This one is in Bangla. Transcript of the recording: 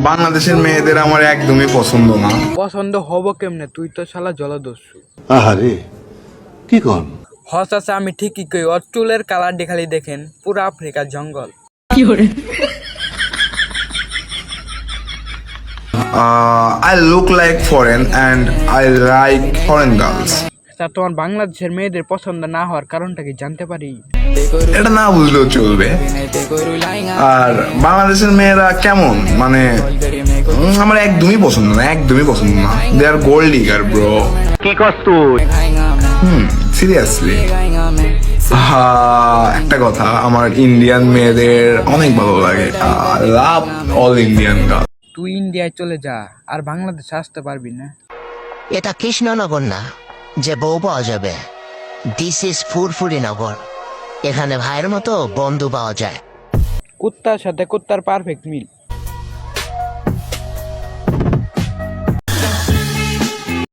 বাংলাদেশের মেয়েদের আমার একদমই পছন্দ না। পছন্দ হব কেমনে, তুই তো শালা জলদস্যু। আহারে কি কন? হস আছে, আমি ঠিকই কই। ওর চুলের কালার দেখালি দেখেন, পুরো আফ্রিকার জঙ্গল। I look like foreign and I like foreign girls. তা তোমার বাংলাদেশের মেয়েদের পছন্দ না হওয়ার কারণটা কি জানতে পারি? এটা না বুঝলেও চলবে। আর বাংলাদেশের মেয়েরা কেমন, মানে আমার একদমই পছন্দ না, একদমই পছন্দ না। দে আর গোল্ড ডিগার ব্রো। কি করছ তুই? সিরিয়াসলি। একটা কথা, আমার ইন্ডিয়ান মেয়েদের অনেক ভালো লাগে। লাভ অল ইন্ডিয়ান গার্ল। তুই ইন্ডিয়ায় চলে যা, আর বাংলাদেশে আসতে পারবি না। এটা কৃষ্ণনগর না যে বউ পাওয়া যাবে। দিস ইজ ফুরফুরি নগর। এখানে ভাইয়ের মতো বন্ধু পাওয়া যায়। কুত্তার সাথে কুত্তার পারফেক্ট মিল।